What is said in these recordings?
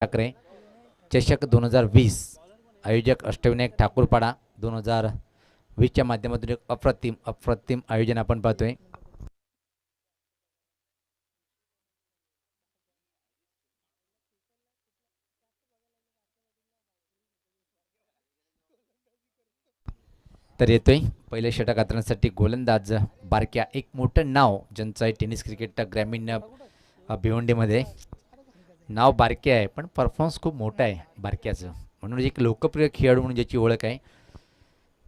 ठाकरे चषक 2020 आयोजक अष्टविनायक ठाकूरपाडा 2020च्या माध्यमातून एक अप्रतिम आयोजन आपण पाहतोय. तर येतोय पहिल्या षटकांसाठी गोलंदाज बारक्या, एक मोठं नाव ज्यांचं आहे टेनिस क्रिकेट ग्रामीण भिवंडीमध्ये. नाव बारके आहे पण परफॉर्मन्स खूप मोठा आहे बारक्याचं, म्हणून एक लोकप्रिय खेळाडू म्हणून ज्याची ओळख आहे.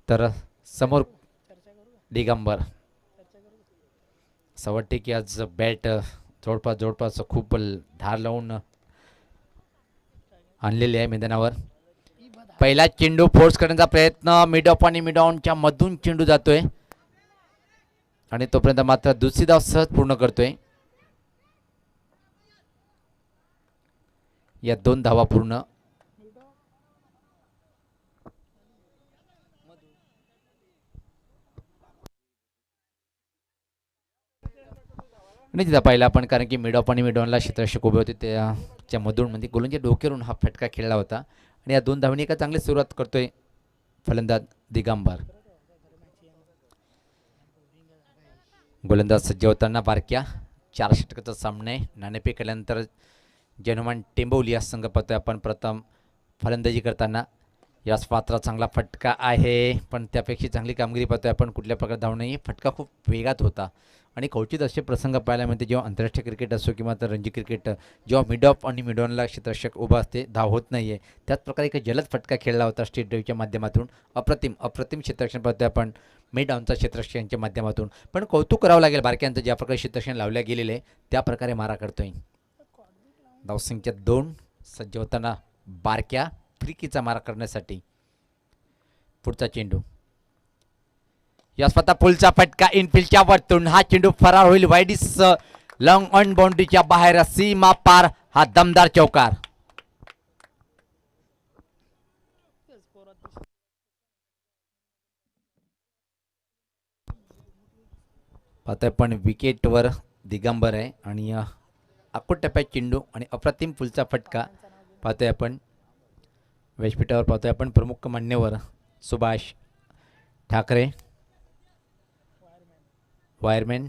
तर समोर दिगंबर असं वाटते की आज बॅट जवळपास खूप धार लावून आणलेली आहे मैदानावर. पहिला चेंडू फोर्स करण्याचा प्रयत्न, मिड ऑफ आणि मिड ऑनच्या मधून चेंडू जातोय आणि तोपर्यंत मात्र दुसरी धाव सहज पूर्ण करतोय. या 2 धावा पूर्ण. आणि तिथं पाहिला आपण, कारण की मिड ऑफ आणि मिड ऑनला क्षेत्ररक्षक उभे होते, त्याच्या मधून म्हणजे गोलंच्या डोक्यावरून हा फटका खेळला होता. आणि या 2 धावांनी एका चांगली सुरुवात करतोय फलंदाज दिगंबर. गोलंदाज सज्ज होताना बारक्या 4 षटकाचा सामना आहे. नाणेफेक केल्यानंतर जनुमान टेंबवली या संघ पाहतोय आपण प्रथम फलंदाजी करताना. याच पात्र चांगला फटका आहे, पण त्यापेक्षा चांगली कामगिरी पाहतोय आपण. कुठल्या प्रकारे धाव नाही, फटका खूप वेगात होता. आणि क्वचित असे प्रसंग पाहायला मिळते जेव्हा आंतरराष्ट्रीय क्रिकेट असो किंवा तर रणजी क्रिकेट, जेव्हा मिड ऑफ आणि मिड ऑनला क्षेत्ररक्षक उभा असते, धाव होत नाहीये. त्याच प्रकारे एक जलद फटका खेळला होता स्टेट ड्राईव्हच्या माध्यमातून. अप्रतिम क्षेत्ररक्षण पाहतोय आपण मिड ऑनचा क्षेत्ररक्षणाच्या माध्यमातून. पण कौतुक करावं लागेल बारक्यांचं, ज्या प्रकारे क्षेत्ररक्षण लावल्या गेलेले आहे त्या प्रकारे मारा करतोय. धावसंख्या 2 सज्ज होताना बारक्या फ्रिकीचा मारा करण्यासाठी. पुढचा चेंडू, या स्वतः पुलचा फटका इनफिल्डच्या वरतून, हा चेंडू फरार होईल वाईडिस लॉंग ऑन बाउंड्रीच्या बाहेर, सीमा पार, हा दमदार चौकार. पाहतोय पण विकेटवर दिगंबर आहे आणि आखूड टप्प्यात चेंडू आणि अप्रतिम पुलचा फटका पाहतोय आपण. व्यासपीठावर पाहतोय आपण प्रमुख मान्यवर सुभाष ठाकरे, वायरमॅन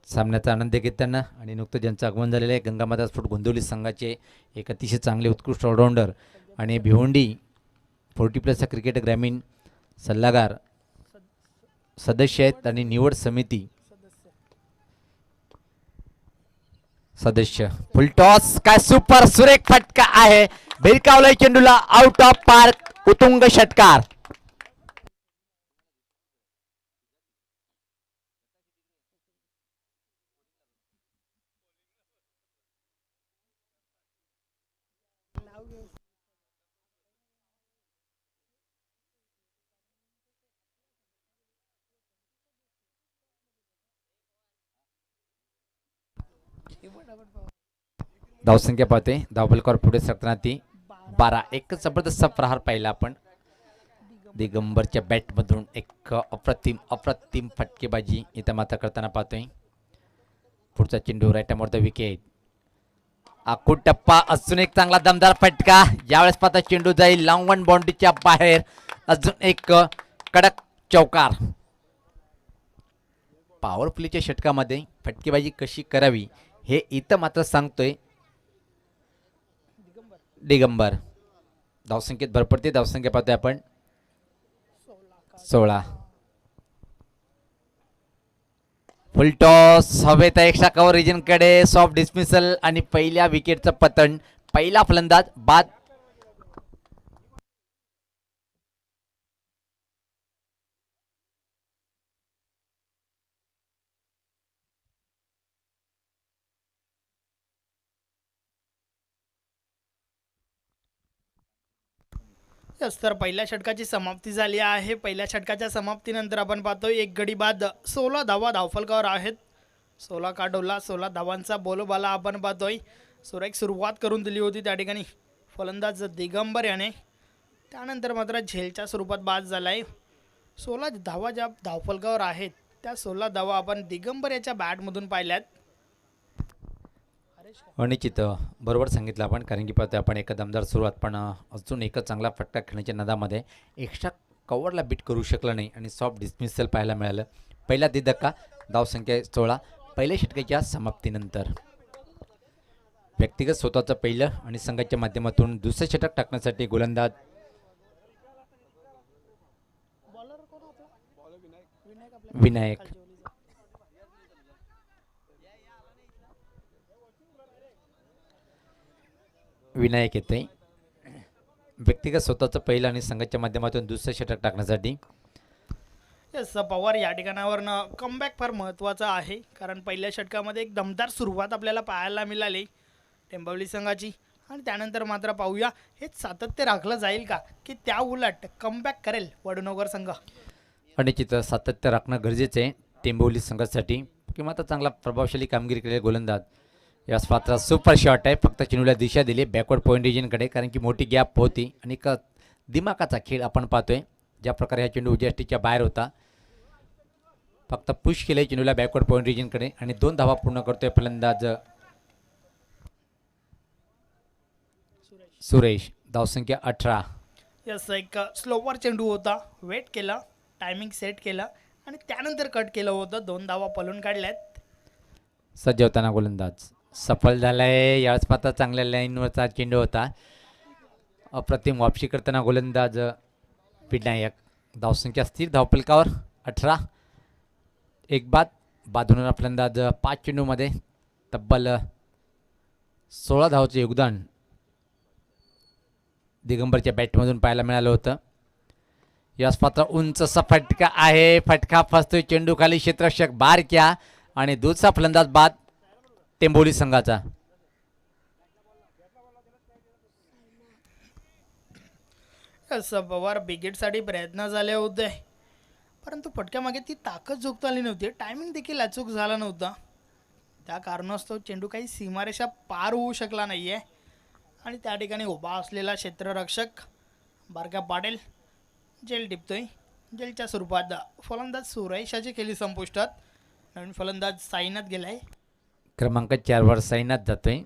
सामन्याचा आनंद घेताना. आणि नुकतं ज्यांचं आगमन झालेलं आहे गंगामाता स्फोट गोंदिवली संघाचे एक अतिशय चांगले उत्कृष्ट ऑलराऊंडर आणि भिवंडी 40+ क्रिकेट ग्रामीण सल्लागार सदस्य आहेत आणि निवड समिती सदस्य. फुलटॉस, काय सुपर सुरेख फटका आहे, भिरकावलाय चेंडूला, आउट ऑफ पार्क, उत्तुंग षटकार. धावसंख्या पाहते धावफलकावर पुढे सरकताना ती 12. एक जबरदस्त प्रहार पाहिला आपण दिगंबरच्या बॅटमधून. एक अप्रतिम फटकेबाजी इथं मात्र करताना पाहतोय. पुढचा चेंडू राईट द विकेट, आखूड टप्पा, अजून एक चांगला दमदार फटका. यावेळेस पाहता चेंडू जाईल लॉंग वन बाउंड्रीच्या बाहेर, अजून एक कडक चौकार. पॉवरफुलीच्या षटकामध्ये फटकेबाजी कशी करावी हे इथं मात्र सांगतोय दिगंबर. धावसंख्येत भर पडते. धावसंख्या पाहतोय आपण 16. फुलटॉस, हवेत एक्स्ट्रा कव्हर रिजन कडे, सॉफ्ट डिस्मिसल आणि पहिल्या विकेटचं पतन. पहिला फलंदाज बाद. तर पहिल्या षटकाची समाप्ती झाली आहे. पहिल्या षटकाच्या समाप्तीनंतर आपण पाहतोय एक गडी बाद 16 धावा धावफलकावर आहेत. 16 का डोला, 16 धावांचा बोलबाला आपण पाहतोय. सुरेख सुरुवात करून दिली होती त्या ठिकाणी फलंदाज दिगंबर याने, त्यानंतर मात्र झेलच्या स्वरूपात बाद झालाय. 16 धावा ज्या धावफलकावर आहेत त्या 16 धावा आपण दिगंबर याच्या बॅटमधून पाहिल्यात. निश्चित बरोबर सांगितलं आपण, कारण की पाहतोय आपण एक दमदार सुरुवात, पण अजून एकच चांगला फटका खेळण्याच्या नादामध्ये एक्स्ट्रा कव्हरला बीट करू शकलं नाही आणि सॉफ्ट डिसमिसल पाहायला मिळालं. पहिला धक्का, धावसंख्या 16 पहिल्या षटकाच्या समाप्तीनंतर. व्यक्तिगत स्वतःचं पहिलं आणि संघाच्या माध्यमातून दुसरं षटक टाकण्यासाठी गोलंदाज विनायक विनायक येते. व्यक्तिगत स्वतःचं पहिलं आणि संघाच्या माध्यमातून दुसरं षटक टाकण्यासाठी. यस पवार या ठिकाणावरनं कमबॅक फार महत्त्वाचा आहे, कारण पहिल्या षटकामध्ये एक दमदार सुरुवात आपल्याला पाहायला मिळाली टेंबवली संघाची, आणि त्यानंतर मात्र पाहूया हे सातत्य राखलं जाईल का, की त्या उलट कमबॅक करेल वडनगर संघ. निश्चित सातत्य राखणं गरजेचं आहे टेंबवली संघासाठी. किंवा आता चांगला प्रभावशाली कामगिरी केलेले गोलंदाज या पात्र सुपर शॉट आहे, फक्त चेंडूला दिशा दिली बॅकवर्ड पॉईंट रिजनकडे, कारण की मोठी गॅप होती आणि एक दिमागाचा खेळ आपण पाहतोय. ज्या प्रकारे हा चेंडू उजेष्टीच्या बाहेर होता, फक्त पुश केले चेंडूला बॅकवर्ड पॉईंट रिजनकडे आणि 2 धावा पूर्ण करतोय फलंदाज सुरेश. धावसंख्या 18. यस एक स्लोवर चेंडू होता, वेट केला, टायमिंग सेट केला आणि त्यानंतर कट केलं होतं. 2 धावा पळून काढल्यात. सज्ज होताना गोलंदाज सफल झालाय. यावेळेस पाहता चांगल्या लाईनवरचा चेंडू होता. अप्रतिम वापसी करताना गोलंदाज विनायक. धावसंख्या स्थिर धावफलकावर 18. एक बाद होणारा फलंदाज 5 चेंडूमध्ये तब्बल 16 धावाचं योगदान दिगंबरच्या बॅटमधून पाहायला मिळालं होतं. यास पात्र उंचसा फटका आहे, फटका फसतोय चेंडू खाली, क्षेत्ररक्षक बारक्या आणि दूसरा फलंदाज बाद टेंबोली संघाचा. पवार बिगेटसाठी प्रयत्न झाले होते, परंतु फटक्यामागे ती ताकद झोकता आली नव्हती. टायमिंग देखील अचूक झाला नव्हता. त्या कारणास्तव चेंडू काही सीमारेषा पार होऊ शकला नाही आहे आणि त्या ठिकाणी उभा असलेला क्षेत्ररक्षक बारका पाटील जेल टिपतोय. जेलच्या स्वरूपात फलंदाज सुरेशाची खेळी संपुष्टात. नवीन फलंदाज साईनाथ गेलाय. क्रमांक 4 वर साईनाथ जातोय.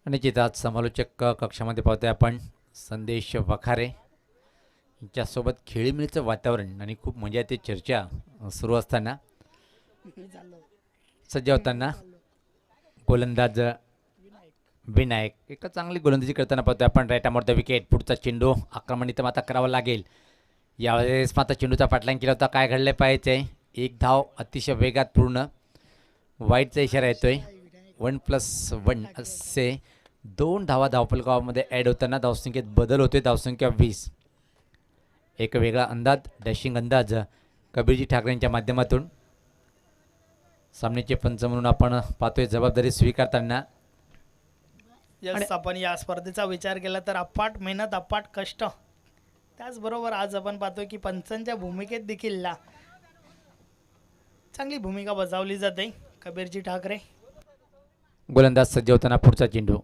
आणि चितात समालोचक कक्षामध्ये पाहतोय आपण संदेश वखारे यांच्यासोबत खेळीमेळीचं वातावरण आणि खूप मजा येते चर्चा सुरू असताना. सज्ज होताना गोलंदाज विनायक एक चांगली गोलंदाजी करताना पाहतोय आपण. Right arm over the wicket. पुढचा चेंडू आक्रमणीत माता करावा लागेल. यावेळेस माता चेंडूचा पाठलाईन केला होता. काय घडले पाहिजे. एक धाव अतिशय वेगात पूर्ण. वाईटचा इशारा येतोय. 1+1 असे 2 धावा धावफलकामध्ये ॲड होताना धावसंख्येत बदल होतोय. धावसंख्या 20. एक वेगळा अंदाज, डॅशिंग अंदाज कबीरजी ठाकरेंच्या माध्यमातून. सामन्याचे पंच म्हणून आपण पाहतोय जबाबदारी स्वीकारताना. यस आपण या स्पर्धेचा विचार केला तर अफाट मेहनत, अफाट कष्ट, त्याचबरोबर आज आपण पाहतोय की पंचांच्या भूमिकेत देखील चांगली भूमिका बजावली जाते. कबीरजी ठाकरे. गोलंदाज सज्ज होताना पुढचा चेंडू.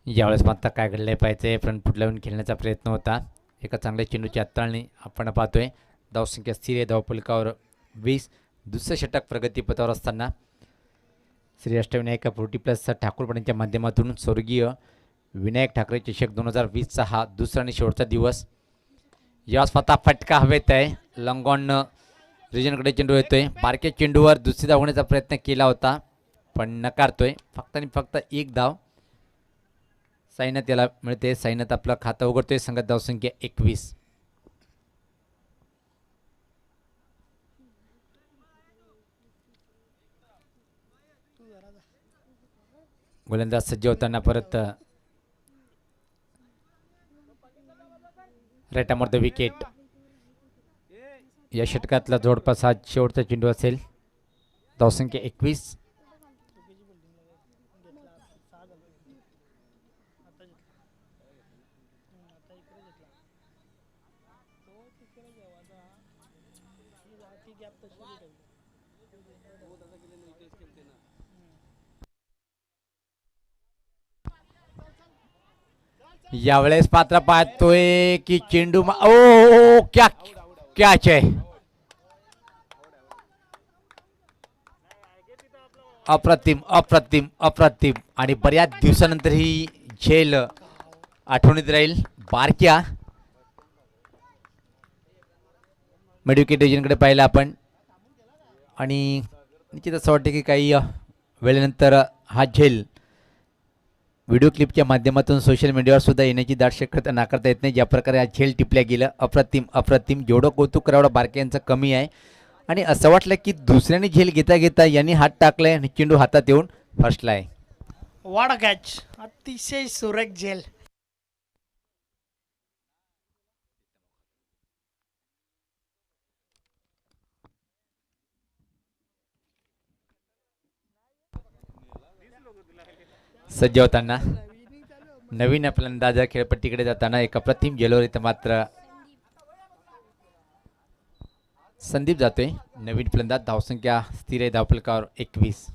यावेळेस मात्र काय घडले पाहिजे. फ्रंट फूट लावून खेळण्याचा प्रयत्न होता. एका चांगल्या चेंडूची हाताळणी आपण पाहतोय. धावसंख्या स्थिर आहे धावफलकावर 20. दुसरं षटक प्रगतीपथावर असताना श्री अष्टविनायक 40+ ठाकूरपणीच्या माध्यमातून स्वर्गीय विनायक ठाकरे चषक 2020चा हा दुसरा आणि शेवटचा दिवस. या स्वतः फटका हवेत आहे. लॉंग ऑन रिजनकडे चेंडू येतोय. बारक्या चेंडूवर दुसरी धाव होण्याचा प्रयत्न केला होता, पण नकारतोय. फक्त आणि फक्त एक धाव साईनाथ याला मिळते. साईनाथ आपलं खातं उघडतोय. संघात धावसंख्या 21. गोलंदाज सज्ज होताना परत राईट आमोर द विकेट. या षटकातला जवळपास हा शेवटचा चेंडू असेल. धावसंख्या 21. यावेळेस पात्र पाहतोय की चेंडू ओ क्या कॅच आहे. अप्रतिम अप्रतिम अप्रतिम आणि बऱ्याच दिवसानंतर ही झेल आठवणीत राहील. बारक्या मेडिकेट डिव्हिजनकडे पाहिलं आपण आणि निश्चित असं वाटतं की काही वेळेनंतर हा झेल व्हिडिओ क्लिपच्या माध्यमातून सोशल मीडियावर सुद्धा येण्याची दाट शक्यता नाकारता येत नाही. ज्या प्रकारे हा झेल टिपल्या गेलं अप्रतिम अप्रतिम. जेवढं कौतुक करावं बारक्यांचं कमी आहे. आणि असं वाटलं की दुसऱ्याने झेल घेता घेता यांनी हात टाकलाय आणि चेंडू हातात येऊन फसलाय. वाडा कॅच, अतिशय सुरेख झेल. सज्ज होताना नवीन फलंदाज खेळपट्टीकडे जाताना एक अप्रतिम झेलवर इथं मात्र संदीप जातोय. नवीन फलंदाज. धावसंख्या स्थिर आहे धावफलकावर 21.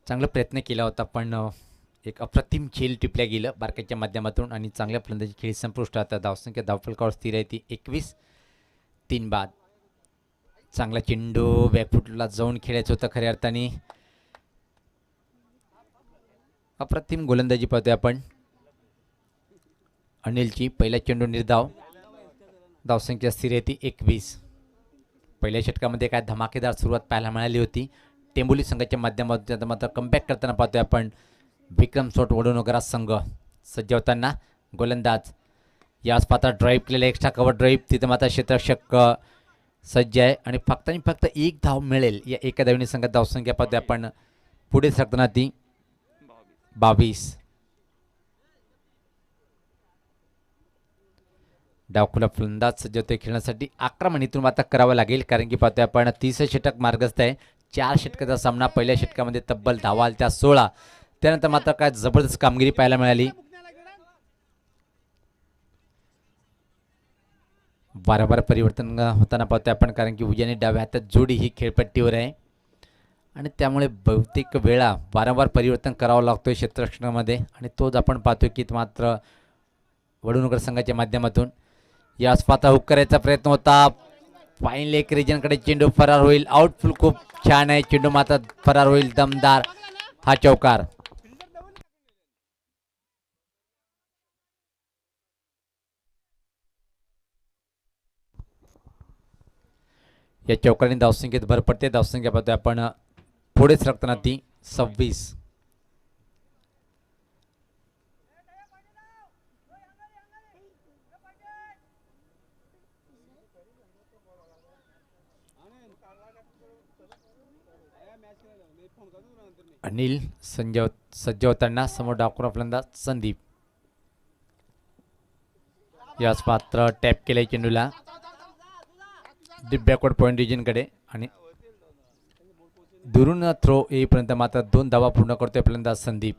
चांगला प्रयत्न केला होता पण एक अप्रतिम झेल टिपल्या गेलं बारकाच्या माध्यमातून आणि चांगल्या फलंदाजी खेळी संपुष्ट आता. धावसंख्या धावफलकावर स्थिर आहे ती 21. 3 बाद. चांगला चेंडू बॅकफुटला जाऊन खेळायचं होतं खऱ्या अर्थाने. अप्रतिम गोलंदाजी पाहतोय आपण अनिलची. पहिला चेंडू निर्धाव. धावसंख्या स्थिर आहे ती 21. पहिल्या षटकामध्ये काय धमाकेदार सुरुवात पाहायला मिळाली होती टेंबोली संघाच्या माध्यमातून. मात्र कमबॅक करताना पाहतोय आपण विक्रम सोट वडोणकर संघ. सज्ज होताना गोलंदाज. याच पात्र ड्राईव्ह केलेला एक्स्ट्रा कव्हर ड्राईव्ह. तिथं मात्र क्षेत्ररक्षक सज्ज आहे आणि फक्त एक धाव मिळेल या एका धावने संघात. धावसंख्या पाहतोय आपण पुढे सरकताना ती 22. डावखुला फलंदाज सज्ज होते खेळण्यासाठी. आक्रमण इथून आता करावं लागेल कारण की पाहतोय आपण 30 षटक मार्गस्थ आहे. 4 षटकाचा सामना. पहिल्या षटकामध्ये तब्बल धावा आल्या त्या 16. त्यानंतर मात्र काय जबरदस्त कामगिरी पाहायला मिळाली. वारंवार परिवर्तन होताना पाहतोय आपण कारण की उजव्या डाव्या हातात जोडी ही खेळपट्टीवर आहे आणि त्यामुळे बहुतेक वेळा वारंवार परिवर्तन करावं लागतोय क्षेत्ररक्षणामध्ये आणि तोच आपण पाहतोय की मात्र वडोणकर संघाच्या माध्यमातून. यास पाता हुक करायचा प्रयत्न होता. फाईन लेग रिजनकडे चेंडू फरार होईल. आउटफुल खूप छान आहे. चेंडू मात्र फरार होईल. दमदार हा चौकार. या चौकाराने धावसंख्येत भर पडते. धावसंख्या पाहतोय आपण पुढे सरकताना ती 26. अनिल सज्ज होताना समोर डावखुरा फलंदाज संदीप. याच पात्र टॅप केलंय चेंडूला डीप बॅकवर्ड पॉईंट रिजनकडे आणि दुरून थ्रो येईपर्यंत मात्र 2 धावा पूर्ण करतोय फलंदाज संदीप.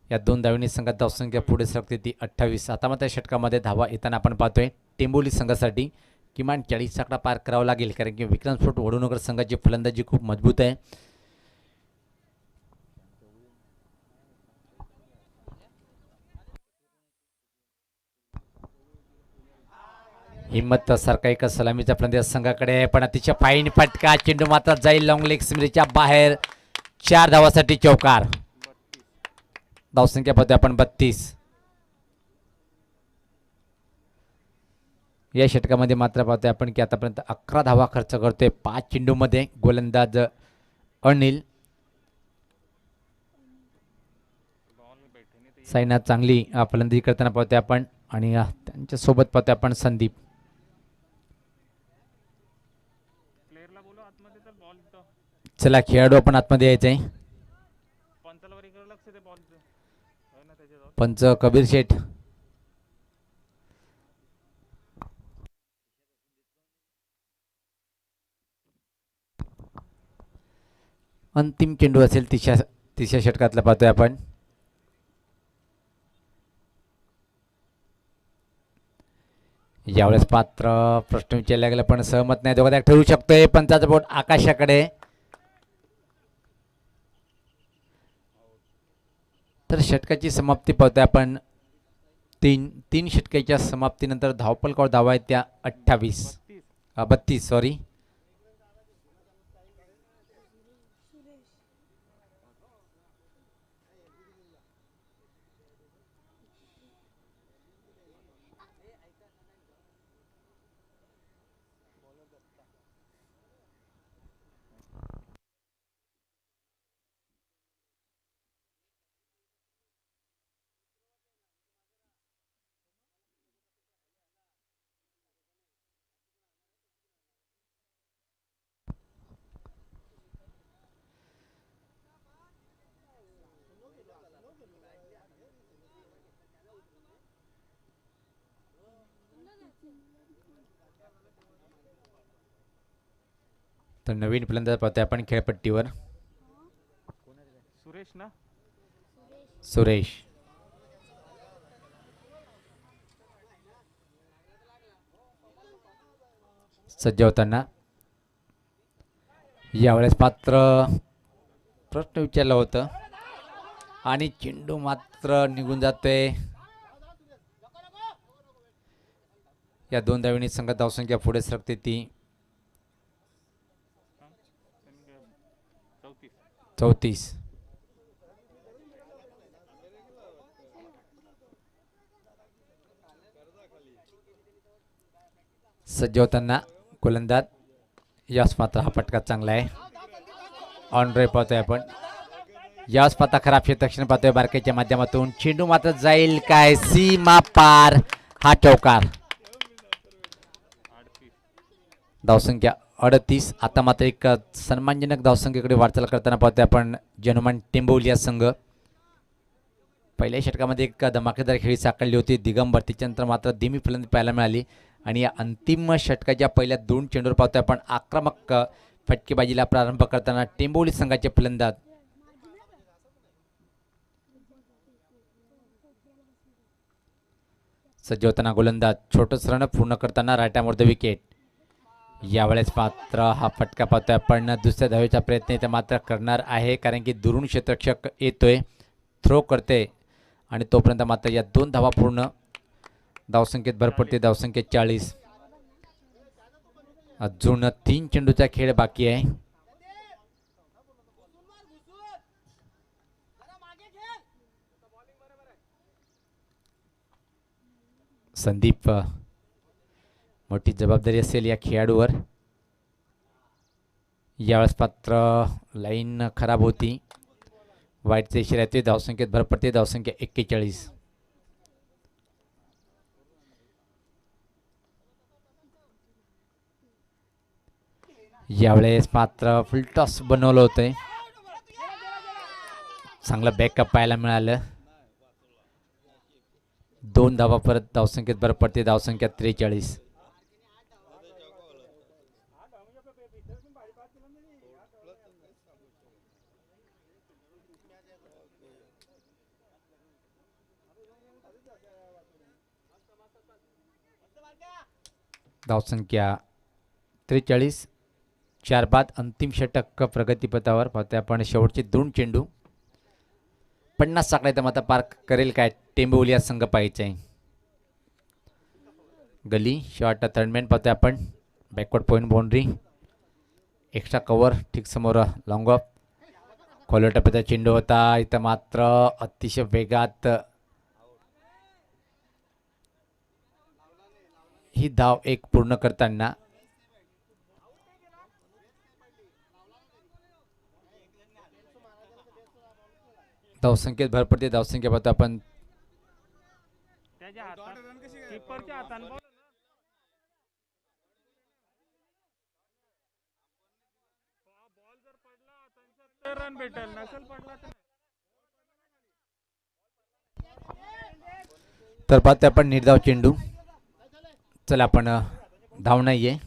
या 2 धावांनी संघात धावसंख्या पुढे सरकते ती 28. आता मात्र षटकामध्ये धावा येताना आपण पाहतोय टेंबोली संघासाठी किमान 40 आकडा पार करावा लागेल कारण की विक्रम स्फोट वडोणकर संघाची फलंदाजी खूप मजबूत आहे. हिम्मत सारखा एका सलामीचा फलंदाज संघाकडे पण अतिशय फाईन फटका. चेंडू मात्र जाईल लॉंग लेग सीमेच्या बाहेर. 4 धावासाठी चौकार. धावसंख्या पाहतोय आपण 32. या षटकामध्ये मात्र पाहतोय आपण की आतापर्यंत 11 धावा खर्च करतोय 5 चेंडूमध्ये गोलंदाज अनिल. साईनाथ चांगली फलंदाजी करताना पाहतोय आपण आणि त्यांच्या सोबत पाहतोय आपण संदीप. चला खेळाडू आपण आतमध्ये यायचंय. पंच कबीर शेठ. अंतिम चेंडू असेल तिसऱ्या षटकातला पाहतोय आपण. यावेळेस पात्र प्रश्न विचारला गेला पण सहमत नाही. दोघा ठरवू शकतोय. पंचाचा बोट आकाशाकडे. तर षटकाची समाप्ती पाहतोय आपण तीन षटकाच्या समाप्तीनंतर धावफलकावर धावा आहेत त्या 32 सॉरी. तर नवीन फलंदाज पाहतोय आपण खेळपट्टीवर. सुरेश सज्ज होताना यावेळेस पात्र प्रश्न विचारलं होतं आणि चेंडू मात्र निघून जातोय. या 2 धावांनी संघ धावसंख्या पुढे सरकते ती 34. सज्ज होताना गोलंदाज यास मात्र हा फटका चांगला आहे. ऑन ड्राईव्ह पाहतोय आपण. यास पाहता खराब क्षेत्ररक्षण पाहतोय बारकेच्या माध्यमातून. चेंडू मात्र जाईल काय सीमा पार. हा चौकार. धावसंख्या 38. आता मात्र एक सन्मानजनक धावसंख्येकडे वाटचाल करताना पाहतोय आपण जनमन टेंबोली या संघ. पहिल्या षटकामध्ये एक धमाकेदार खेळी साकारली होती दिगंबर. त्याच्यानंतर मात्र धीमी फलंदाजी पाहायला मिळाली आणि या अंतिम षटकाच्या पहिल्या 2 चेंडूवर पाहतोय आपण आक्रमक फटकेबाजीला प्रारंभ करताना टेंबोली संघाचे फलंदाज सज्ज होताना गोलंदाज छोटंच रन पूर्ण करताना रायटामोर द विकेट. यावेळेस मात्र हा फटका पाहतोय आपण दुसऱ्या धावेचा प्रयत्न इथे मात्र करणार आहे कारण की दुरून क्षेत्ररक्षक येतोय थ्रो करते आणि तोपर्यंत मात्र या 2 धावा पूर्ण. धावसंख्येत भर पडते. धावसंख्येत 40. अजून 3 चेंडूचा खेळ बाकी आहे. संदीप मोठी जबाबदारी असेल या खेळाडूवर. यावेळेस मात्र लाईन खराब होती. वाईटचे इशारा येते. धावसंख्येत भर पडते. धावसंख्या 41. यावेळेस मात्र फुल टॉस बनवलं होतंय. चांगलं बॅकअप पाहायला मिळालं. 2 धावा परत. धावसंख्येत भर पडते. धावसंख्या 43. धावसंख्या 43. 4 बाद. अंतिम षटक प्रगतीपथावर पाहतोय आपण. शेवटचे 2 चेंडू 50 साकडे तर मात्र पार करेल काय टेंबोली या संघ पाहिजे. गली शॉर्ट थर्डमॅन पाहतोय आपण. Backward point boundary. Extra cover ठीक समोर लॉंग ऑफ. खोलवर टप्प्याचा चेंडू होता. इथं मात्र अतिशय वेगात ही धाव एक पूर्ण करताना धावसंख्येत भर पडते. धावसंख्या पाहतो आपण तर पाहतो आपण निर्धाव चेंडू. चला आपण धाव नाहीये.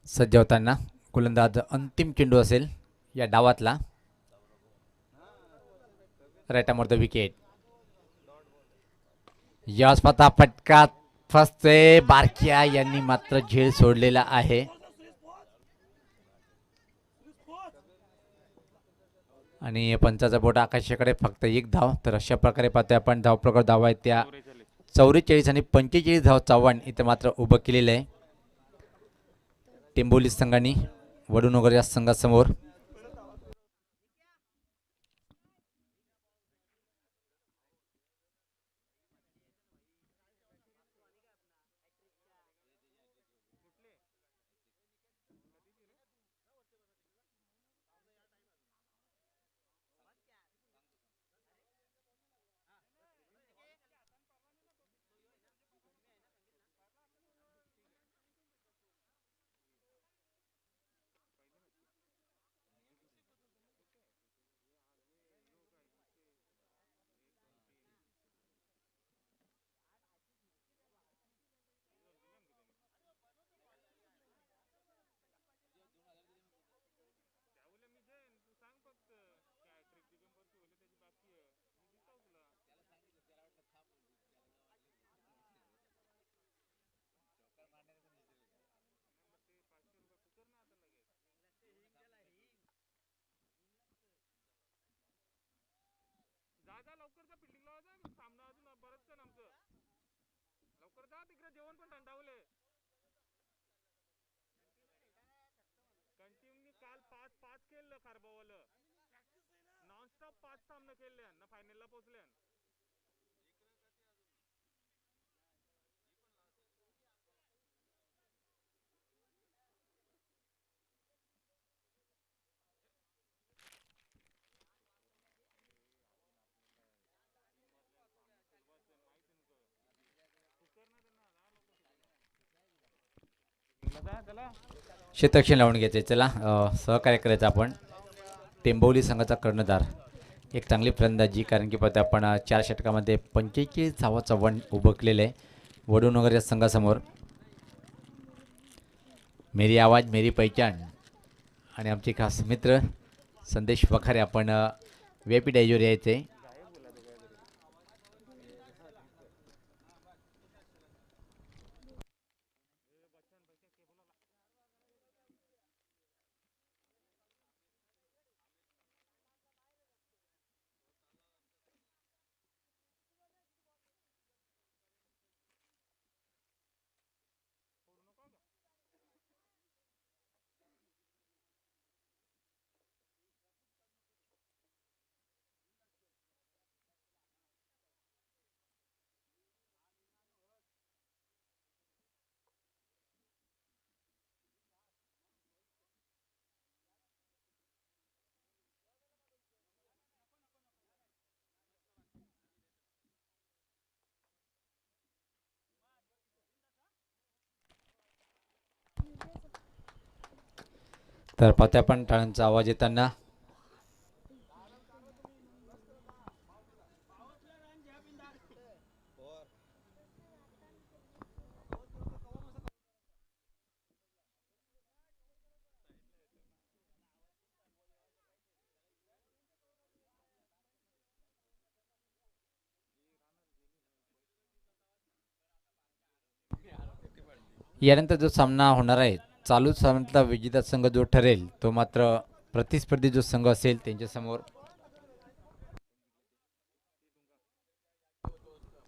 सज्ज होताना गोलंदाज अंतिम चेंडू असेल या डावातला. Write the wicket. यास पता फटका फसते. बारक्या यांनी मात्र झेल सोडलेला आहे. आणि पंचाचा बोट आकाशाकडे फक्त एक धाव. तर अशा प्रकारे पाहतोय आपण धाव प्रकार धाव आहेत त्या 44 आणि 45 धाव चव्हाण इथे मात्र उभं केलेलं आहे टेंबोली संघाने वडूनगर या संघासमोर. क्षेत्ररक्षण लावून घ्यायचे. चला सहकार्य करायचं आपण. टेंबोली संघाचा कर्णधार एक चांगली फलंदाजी, कारण की पाहतो आपण 4 षटकामध्ये 45 धावा चव्हाण उभं केलेलं आहे वडूनगर या संघासमोर. मेरी आवाज मेरी पहिचान आणि आमचे खास मित्र संदेश वखारे आपण VIP डायजोर यायचे. तर पाहतोय आपण टाळ्यांचा आवाज येताना. यानंतर जो सामना होणार आहे चालू सामन्यातला विजेता संघ जो ठरेल तो मात्र प्रतिस्पर्धी जो संघ असेल त्यांच्यासमोर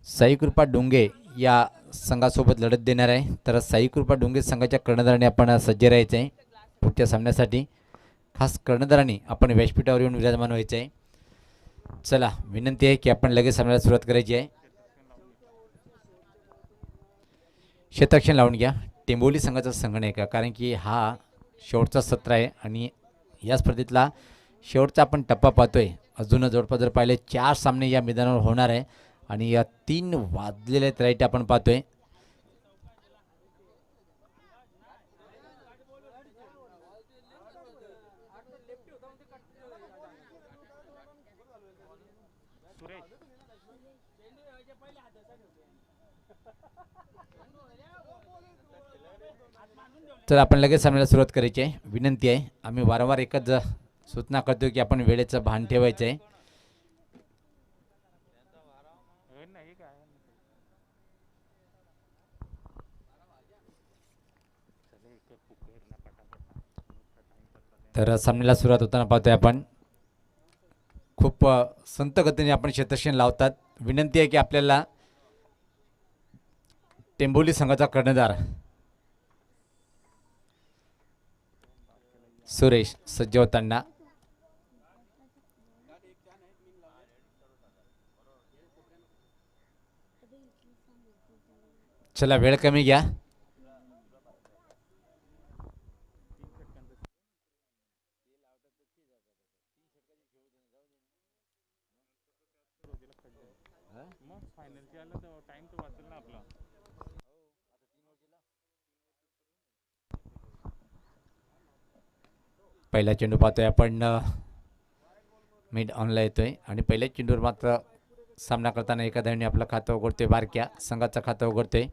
साईकृपा डोंगे या संघासोबत लढत देणार आहे. तर साईकृपा डोंगे संघाच्या कर्णधाराने आपण सज्ज राहायचं आहे पुढच्या सामन्यासाठी. खास कर्णधाराने आपण व्यासपीठावर येऊन विराजमान व्हायचं आहे. चला विनंती आहे की आपण लगेच सामन्याला सुरुवात करायची आहे. क्षेत्ररक्षण लावून घ्या. टेंबोली संघाचा संघ नाही का, कारण की हा शेवटचा सत्र आहे आणि या स्पर्धेतला शेवटचा आपण टप्पा पाहतोय. अजून जवळपास जर पाहिले 4 सामने या मैदानावर होणार आहे आणि या 3 वाजलेले राईट आपण पाहतोय. तर आपण लगेच सामन्याला सुरुवात करायची आहे. विनंती आहे, आम्ही वारंवार एकच सूचना करतो की आपण वेळेचं भान ठेवायचं आहे. तर सामन्याला सुरुवात होताना पाहतोय आपण खूप संत गतीने आपण क्षेत्रक्षण लावतात. विनंती आहे की आपल्याला टेंबोली संघाचा कर्णधार सुरेश सज्ज होताना चला वेळ कमी घ्या. पहिला चेंडू पाहतोय आपण मिड ऑनला येतोय आणि पहिल्या चेंडूवर मात्र सामना करताना एका धावने आपलं खातं उघडतोय. बारक्या संघाचं खातं उघडतोय.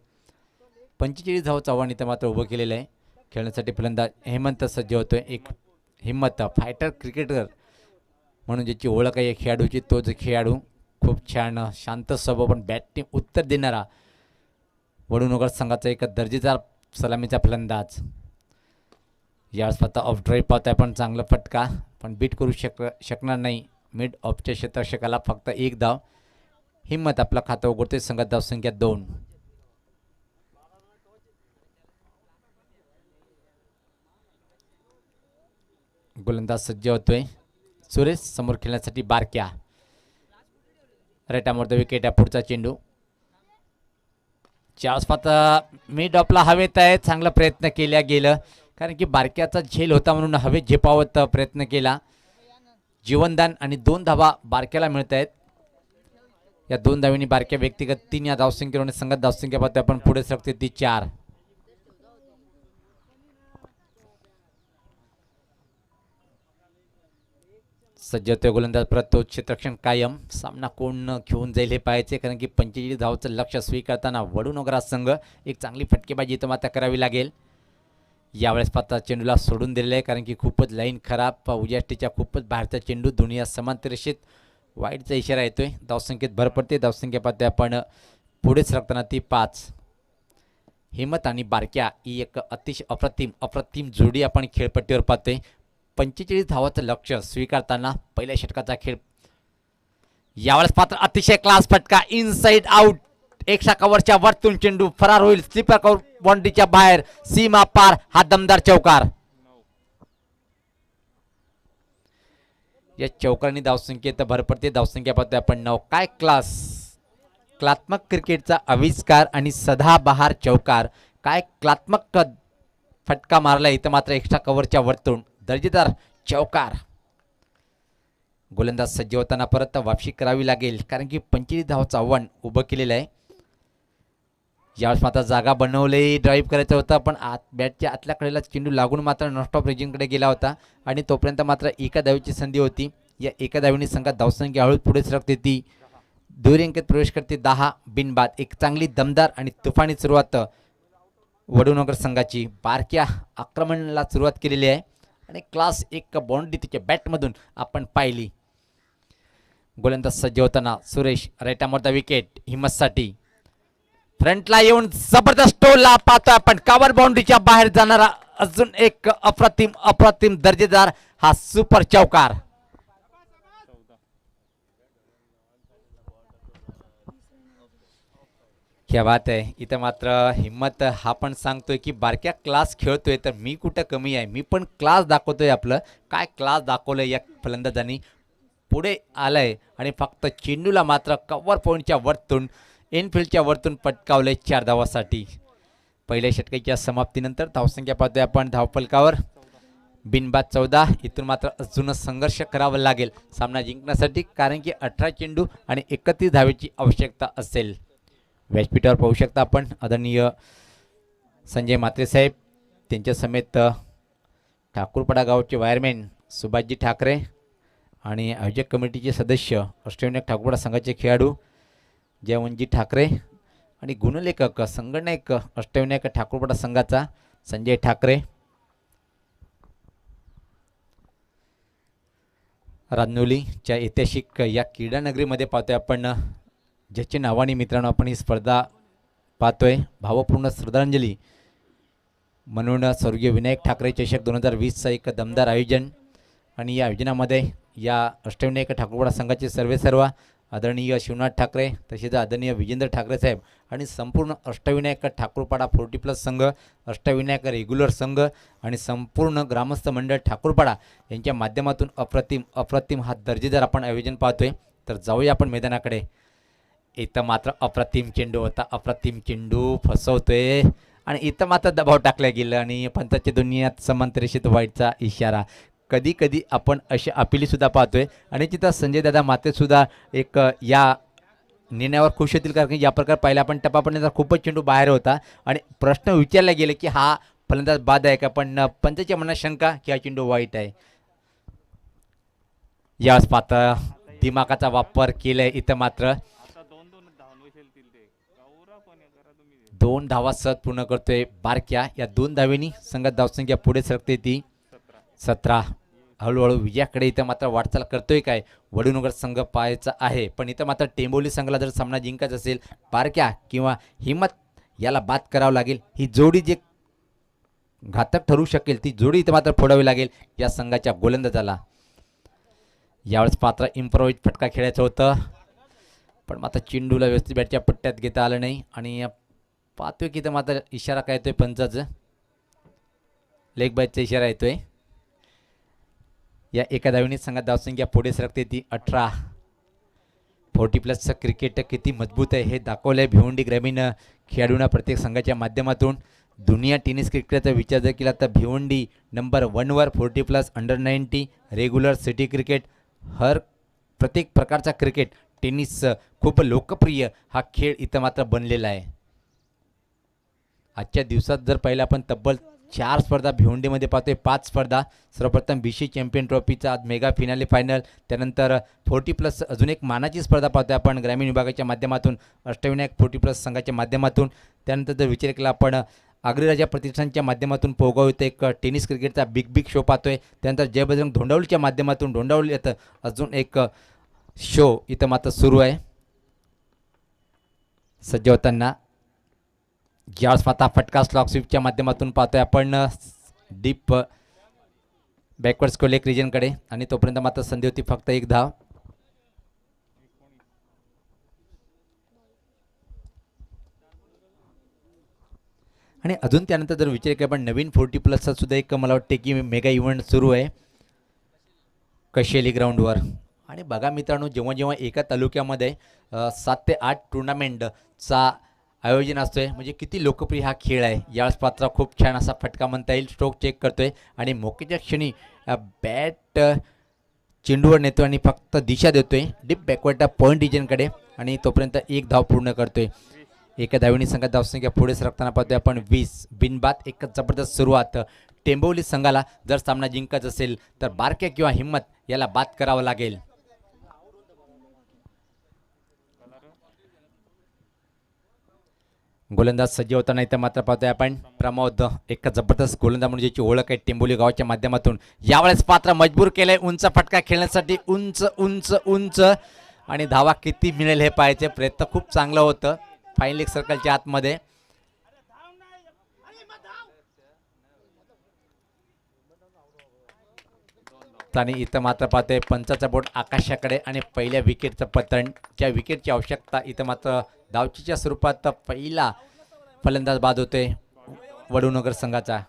45 धावाचं आव्हान इथं मात्र उभं केलेलं आहे. खेळण्यासाठी फलंदाज हेमंत सज्ज होतोय. एक हिम्मत फायटर क्रिकेटर म्हणून ज्याची ओळख आहे खेळाडूची, तो जो खेळाडू खूप छान शांत स्वभाव पण बॅटिंग उत्तर देणारा वडूनगर संघाचा एक दर्जेदार सलामीचा फलंदाज. यावेळेस स्वतः ऑफ ड्राईव्ह पाहताय पण चांगला फटका पण बीट करू शकणार नाही. मिड ऑफच्या क्षेत्ररक्षकाला फक्त एक धाव. हिम्मत आपला खातं उघडतोय. संघात धावसंख्या 2. गोलंदाज सज्ज होतोय. सुरेश समोर खेळण्यासाठी बारक्या रेटामोर द विकेट आहे. पुढचा चेंडू चार्स पाता मिड ऑफला हवेत आहे. चांगला प्रयत्न केला गेलं कारण की बारक्याचा झेल होता म्हणून हवेत झेपावत प्रयत्न केला. जीवनदान आणि 2 धावा बारक्याला मिळत आहेत. या 2 धावांनी बारक्या व्यक्तिगत 3 या धावसंख्येवर संघात धावसंख्या पाहतोय आपण पुढे सरकते ती 4. सज्ज होतोय गोलंदाज परत तो क्षेत्ररक्षण कायम. सामना कोण घेऊन जाईल हे पाहायचे कारण की 45 धावचं लक्ष स्वीकारताना वडूनगर संघ एक चांगली फटकेबाजी इथं मात्र करावी लागेल. यावेळेस पात्र चेंडूला सोडून दिलेलं आहे कारण की खूपच लाईन खराब. उजाष्टीच्या खूपच बाहेरचा चेंडू दुनिया समांतर रेषेत वाईटचा इशारा येतोय. धावसंख्येत भर पडते. धावसंख्या पाहते आपण पुढे सरकताना ती 5. हिम्मत आणि बारक्या ही एक अतिशय अप्रतिम जोडी आपण खेळपट्टीवर पाहतोय. 45 धावाचं लक्ष स्वीकारताना पहिल्या षटकाचा खेळ. यावेळेस पात्र अतिशय क्लास फटका इनसाइड आउट. एक कव्हरच्या वरतून चेंडू फरार होईल. स्लीपर कव्हर बाउंड्रीच्या बाहेर सीमा पार. हा दमदार चौकार. या चौकारांनी धावसंख्येत भर पडते. धावसंख्या पाहतोय आपण 9. काय कलात्मक क्रिकेटचा आविष्कार आणि सदाबहार चौकार. काय कलात्मक फटका मारला इथं मात्र एक्स्ट्रा कव्हरच्या वरतून दर्जेदार चौकार. गोलंदाज सज्ज होताना परत वापसी करावी लागेल कारण की 25 धावाचं आव्हान उभं केलेलं आहे. यावेळेस मात्र जागा बनवले. ड्राईव्ह करायचं होतं पण बॅटच्या आतल्या कडेला चेंडू लागून मात्र नॉनस्टॉप रेजिंगकडे गेला होता आणि तोपर्यंत मात्र एका धावेची संधी होती. या एका धावेने संघात धावसंख्या हळूच पुढे सरकते ती दुहेरी अंकेत प्रवेश करते 10 बिनबाद. एक चांगली दमदार आणि तुफानी सुरुवात वडूनगर संघाची. बारक्या आक्रमणाला सुरुवात केलेली आहे आणि क्लास एक बाउंड्री तिच्या बॅटमधून आपण पाहिली. गोलंदाज सज्ज होताना सुरेश राईटामोर विकेट हिम्मतसाठी. फ्रंटला येऊन जबरदस्त टोलला पाहतोय आपण. कव्हर बाउंड्रीच्या बाहेर जाणारा अजून एक अप्रतिम दर्जेदार हा सुपर चौकार. क्या बात आहे. इथं मात्र हिम्मत हा पण सांगतोय की बारक्या क्लास खेळतोय तर मी कुठं कमी आहे. मी पण क्लास दाखवतोय. आपलं काय क्लास दाखवलंय या फलंदाजांनी. पुढे आलंय आणि फक्त चेंडूला मात्र कव्हर पॉईंटच्या वरतून इनफिल्डच्या वरतून पटकावलंय 4 धावासाठी. पहिल्या षटकाच्या समाप्तीनंतर धावसंख्या पाहतोय आपण धावफलकावर बिनबाद 14. इथून मात्र अजून संघर्ष करावा लागेल सामना जिंकण्यासाठी कारण की 18 चेंडू आणि 31 धावेची आवश्यकता असेल. व्यासपीठावर पाहू शकता आपण आदरणीय संजय म्हात्रे साहेब, त्यांच्या समेत ठाकूरपाडा गावचे वायरमॅन सुभाषजी ठाकरे आणि आयोजक कमिटीचे सदस्य अष्टविनायक ठाकूरपाडा संघाचे खेळाडू जयवंतजी ठाकरे आणि गुणलेखक संगणक अष्टविनायक ठाकूरपाडा संघाचा संजय ठाकरे. राजनोलीच्या ऐतिहासिक या क्रीडानगरीमध्ये पाहतोय आपण ज्याच्या नावाने मित्रांनो आपण ही स्पर्धा पाहतोय. भावपूर्ण श्रद्धांजली म्हणून स्वर्गीय विनायक ठाकरे चषक 2020चं एक दमदार आयोजन आणि या आयोजनामध्ये या अष्टविनायक ठाकूरवाडा संघाचे सर्व आदरणीय शिवनाथ ठाकरे तसेच आदरणीय विजेंद्र ठाकरे साहेब आणि संपूर्ण अष्टविनायक ठाकूरपाडा 40+ संघ, अष्टविनायक रेग्युलर संघ आणि संपूर्ण ग्रामस्थ मंडळ ठाकूरपाडा यांच्या माध्यमातून अप्रतिम हा दर्जेदार आपण आयोजन पाहतोय. तर जाऊया आपण मैदानाकडे. इथं मात्र अप्रतिम चेंडू होता, अप्रतिम चेंडू फसवतोय आणि इथं मात्र दबाव टाकला गेलं आणि पंचाच्या दुनियात समांतरेषित व्हायचा इशारा. कधी कधी आपण अशी अपिलीसुद्धा पाहतोय आणि तिथं संजय दादा मातेसुद्धा एक या निर्णयावर खुश होतील, कारण की या प्रकार पाहिला आपण टप्पापर्यंत खूपच चेंडू बाहेर होता आणि प्रश्न विचारला गेले की हा फलंदाज बाद आहे का, पण पंचाच्या मनात शंका की हा चेंडू वाईट आहे. यावेळेस पात्र दिमागाचा वापर केलाय. इथं मात्र 2 धावा सहज पूर्ण करतोय बारक्या. या 2 धावेनी संघात धावसंख्या पुढे सरकते ती 17. हळूहळू विजयाकडे इथं मात्र वाटचाल करतोय काय वडूनगर संघ पाहायचा आहे, पण इथं मात्र टेंबोली संघाला जर सामना जिंकायचा असेल बारक्या किंवा हिम्मत याला बाद करावं लागेल. ही जोडी जे घातक ठरू शकेल ती जोडी इथं मात्र फोडावी लागेल या संघाच्या गोलंदाजाला. यावेळेस पात्र इम्प्रोवाइज फटका खेळायचं होतं, पण मात्र चेंडूला व्यवस्थित बॅटच्या पट्ट्यात घेता आलं नाही आणि पाहतोय की इथं मात्र इशारा काय येतोय पंचाचं, लेग बायचा इशारा येतोय. या एका धावेने संघात धावसंख्या पुढे सरकते ती 18. 40+ क्रिकेट किती मजबूत आहे हे दाखवलं आहे भिवंडी ग्रामीण खेळाडूंना प्रत्येक संघाच्या माध्यमातून. दुनिया टेनिस क्रिकेटचा विचार जर केला तर भिवंडी नंबर 1वर 40+ अंडर-90 रेग्युलर सिटी क्रिकेट प्रत्येक प्रकारचा क्रिकेट टेनिस खूप लोकप्रिय हा खेळ इथं मात्र बनलेला आहे. आजच्या दिवसात जर पाहिलं आपण तब्बल 4 स्पर्धा भिवंडीमध्ये पाहतोय, 5 स्पर्धा. सर्वप्रथम BC चॅम्पियन ट्रॉफीचा आज मेगा फिनाले फायनल, त्यानंतर 40+ अजून एक मानाची स्पर्धा पाहतोय आपण ग्रामीण विभागाच्या माध्यमातून अष्टविनायक 40+ संघाच्या माध्यमातून. त्यानंतर जर विचार केला आपण आग्रेराजा प्रतिष्ठानच्या माध्यमातून पोगाव इथं एक टेनिस क्रिकेटचा बिग शो पाहतोय. त्यानंतर जय बजरंग धोंडावलीच्या माध्यमातून धोंडावली इथं अजून एक शो इथं मात्र सुरू आहे. सज्ज होताना ज्यावेळेस स्वतः फटका स्लॉक स्वीपच्या माध्यमातून पाहतोय आपण डीप बॅकवर्ड स्कोल एक रिजनकडे आणि तोपर्यंत मात्र संधी होती फक्त 1 धाव. आणि अजून त्यानंतर जर विचार केला आपण नवीन 40+चा सुद्धा एक मला वाटते की मेगा इव्हेंट सुरू आहे कशेली ग्राउंडवर. आणि बघा मित्रांनो, जेव्हा जेव्हा एका तालुक्यामध्ये 7 ते 8 टुर्नामेंटचा आयोजन असतोय म्हणजे किती लोकप्रिय हा खेळ आहे. यावेळेस पात्र खूप छान असा फटका म्हणता येईल. स्ट्रोक चेक करतोय आणि मोक्याच्या क्षणी बॅट चेंडूवर नेतोय आणि फक्त दिशा देतोय डीप बॅकवर्ड पॉईंट रिजनकडे आणि तोपर्यंत 1 धाव पूर्ण करतोय. एका धावेने संघात धावसंख्या पुढे सरकताना पाहतोय आपण 20. बिनबाद एक जबरदस्त सुरुवात. टेंबोली संघाला जर सामना जिंकायचा असेल तर बारक्या किंवा हिम्मत याला बाद करावं लागेल. गोलंदाज सज्ज होताना इथं मात्र पाहतोय आपण प्रमोद, एक जबरदस्त गोलंदाज म्हणजे ज्याची ओळख आहे टेंबोली गावाच्या माध्यमातून. यावेळेस पात्र मजबूर केलंय उंच फटका खेळण्यासाठी, उंच उंच उंच आणि धावा किती मिळेल हे पाहायचे. प्रयत्न खूप चांगलं होतं फाईन लेग सर्कलच्या आतमध्ये. आणि इथं मात्र पाहतोय पंचाचा बोट आकाशाकडे आणि पहिल्या विकेटचं पतन. ज्या विकेटची आवश्यकता इथं मात्र धावचीच्या स्वरूपात पहिला फलंदाज बाद होतोय वडूनगर संघाचा.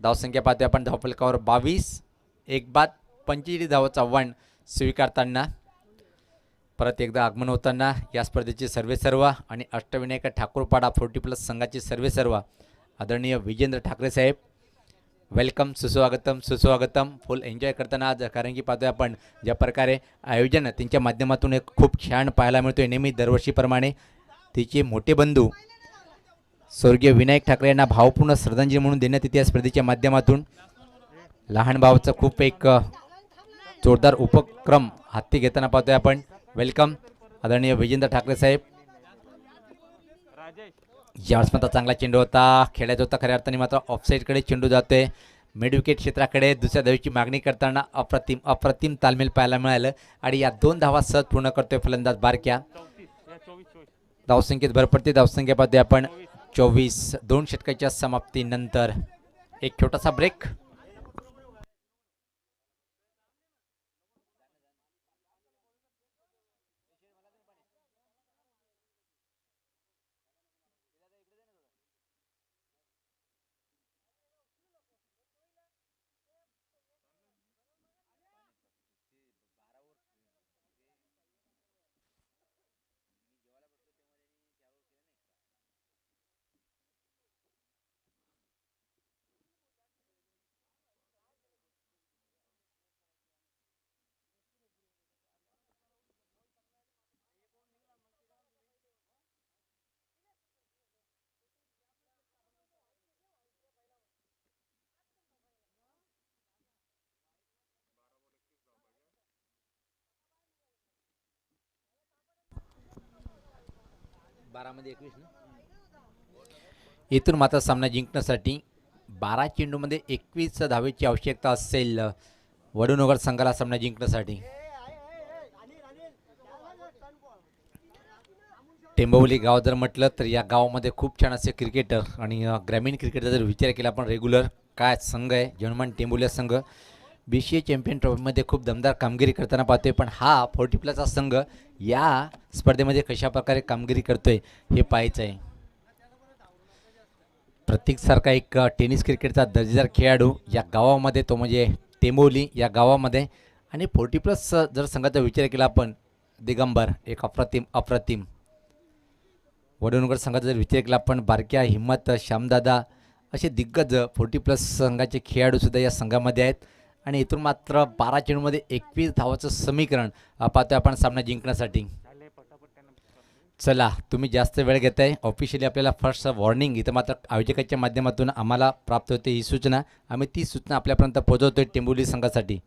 धावसंख्या पाहतोय आपण धावफलकावर 22. 1 बाद 45 धावाचा आव्हान स्वीकारताना परत एकदा आगमन होताना या स्पर्धेचे सर्व आणि अष्टविनायक ठाकूरपाडा 40+ संघाचे सर्व आदरणीय विजेंद्र ठाकरे साहेब वेलकम, सुस्वागतम. फुल एन्जॉय करताना आज, कारण की पाहतोय आपण ज्या प्रकारे आयोजन त्यांच्या माध्यमातून एक खूप छान पाहायला मिळतोय. नेहमी दरवर्षीप्रमाणे तिचे मोठे बंधू स्वर्गीय विनायक ठाकरे यांना भावपूर्ण श्रद्धांजली म्हणून देण्यात येते या स्पर्धेच्या माध्यमातून. लहान भावाचा खूप एक जोरदार उपक्रम हाती घेताना पाहतोय आपण. वेलकम आदरणीय विजेंद्र ठाकरे साहेब. यावेळेस मात्र चांगला चेंडू होता, खेळायचा होता खऱ्या अर्थाने, मात्र ऑफसाईडकडे चेंडू जातोय. मिड विकेट क्षेत्राकडे दुसऱ्या धावेची मागणी करताना अप्रतिम तालमेल पाहायला मिळालं आणि या 2 धावा सहज पूर्ण करतोय फलंदाज बारक्या. धावसंख्येत भर पडते. धावसंख्या पाहतोय आपण 24. 2 षटकाच्या समाप्तीनंतर एक छोटासा ब्रेक. इथून मात्र सामना जिंकण्यासाठी 12 चेंडूमध्ये 21 धावेची आवश्यकता असेल वडूनगर संघाला सामना जिंकण्यासाठी. टेंबवली गाव जर म्हटलं तर या गावामध्ये खूप छान असे क्रिकेटर आणि ग्रामीण क्रिकेटचा जर विचार केला आपण रेग्युलर काय संघ आहे जनमान टेंबोली संघ BCA चॅम्पियन ट्रॉफीमध्ये खूप दमदार कामगिरी करताना पाहतोय. पण हा 40+ संघ या स्पर्धेमध्ये कशा प्रकारे कामगिरी करतोय हे पाहायचं आहे. प्रतीकसारखा एक टेनिस क्रिकेटचा दर्जेदार खेळाडू या गावामध्ये तो म्हणजे टेंबोली या गावामध्ये. आणि 40+ जर संघाचा विचार केला आपण दिगंबर एक अप्रतिम वडूनगर संघाचा जर विचार केला आपण बारक्या हिम्मत श्यामदादा असे दिग्गज 40+ संघाचे खेळाडूसुद्धा या संघामध्ये आहेत. आणि इथून मात्र 12 चेंडूमध्ये 21 धावाचं समीकरण पाहतोय आपण सामना जिंकण्यासाठी. चला तुम्ही जास्त वेळ घेताय. ऑफिशियली आपल्याला फर्स्ट वॉर्निंग इथं मात्र आयोजकाच्या माध्यमातून आम्हाला प्राप्त होते ही सूचना. आम्ही ती सूचना आपल्यापर्यंत पोहोचवतोय टेंबोली संघासाठी.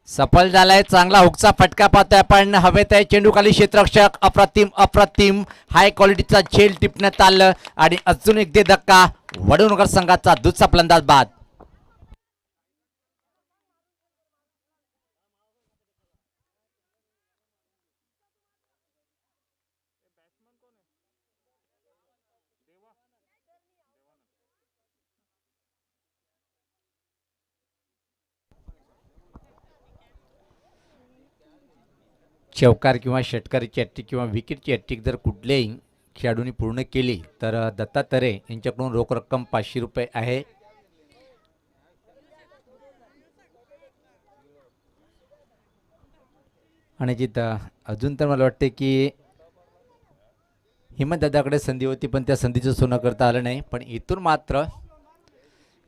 सफल झालाय चांगला हुकचा फटका पाहतोय आपण. हवेत आहे चेंडू खाली क्षेत्ररक्षक अप्रतिम हाय क्वालिटीचा झेल टिपण्यात आलं आणि अजून एक दे धक्का वडूनगर संघाचा दुसरा फलंदाज बाद. चौकार किंवा षटकारीची हॅट्रिक किंवा विकेटची हॅट्रिक जर कुठल्याही खेळाडूंनी पूर्ण केली तर दत्ता तरे यांच्याकडून रोख रक्कम 500 रुपये आहे. आणि जिथं अजून तर मला वाटते की हिम्मत दादाकडे संधी होती पण त्या संधीचं सोनं करता आलं नाही. पण इथून मात्र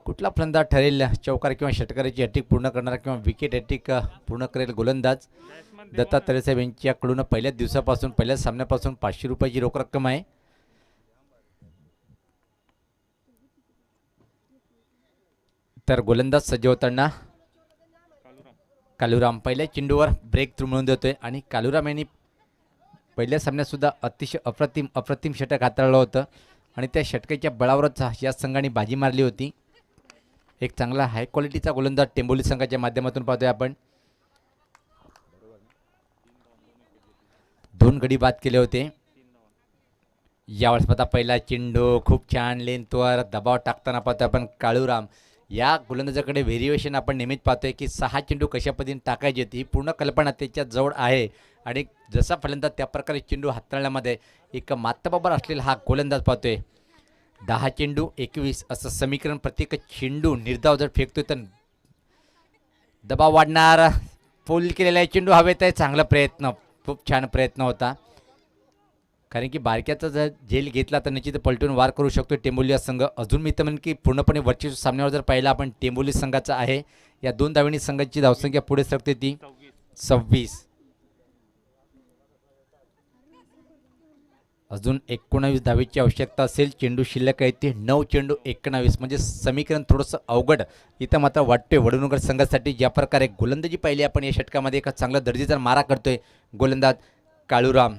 कुठला फलंदाज ठरेल चौकार किंवा षटकारीची हॅट्रिक पूर्ण करणारा किंवा विकेट हॅट्रिक पूर्ण करेल गोलंदाज दत्ता तरेसाहेब यांच्याकडून पहिल्याच दिवसापासून पहिल्याच सामन्यापासून 500 रुपयाची रोख रक्कम आहे. तर गोलंदाज सज्ज होताना कालुराम पहिल्या चेंडूवर ब्रेक थ्रू मिळवून देतोय. आणि कालुराम यांनी पहिल्या सामन्यात सुद्धा अतिशय अप्रतिम षटक हाताळलं होतं आणि त्या षटकाच्या बळावरच या संघाने बाजी मारली होती. एक चांगला हाय क्वालिटीचा गोलंदाज टेंबोली संघाच्या माध्यमातून पाहतोय आपण. 2 गडी बाद केले होते. यावेळेस पता पहिला चेंडू खूप छान लेंथवर दबाव टाकताना पाहतोय आपण काळूराम. या गोलंदाजाकडे व्हेरिएशन आपण नेहमीच पाहतोय की 6 चेंडू कशा पद्धतीने टाकायची होती ही पूर्ण कल्पना त्याच्या जवळ आहे. आणि जसा फलंदाज त्या प्रकारे चेंडू हाताळण्यामध्ये एक मातबाबर असलेला हा गोलंदाज पाहतोय. 10 चेंडू 21 असं समीकरण. प्रत्येक चेंडू निर्धाव जर फेकतोय तर दबाव वाढणार. फुल केलेला आहे चेंडू हवेत आहे. चांगला प्रयत्न खूप छान प्रयत्न होता. कारण की बारक्याचा जर झेल घेतला तर निश्चित पलटून वार करू शकतो टेंबोली संघ. अजून मी तर म्हणेन की पूर्णपणे वरच्या सामन्यावर जर पाहिला आपण टेंबोली संघाचा आहे. या 2 धावांनी संघाची धावसंख्या पुढे सरकते ती 26. अजून 19 धावेची आवश्यकता असेल. चेंडू शिल्लक आहे ते 9 चेंडू 19 म्हणजे समीकरण थोडंसं अवघड इथं मात्र वाटतोय वडूनगर संघासाठी. ज्या प्रकारे गोलंदाजी पाहिली आपण या षटकामध्ये एका चांगला दर्जेदार मारा करतोय गोलंदाज काळूराम.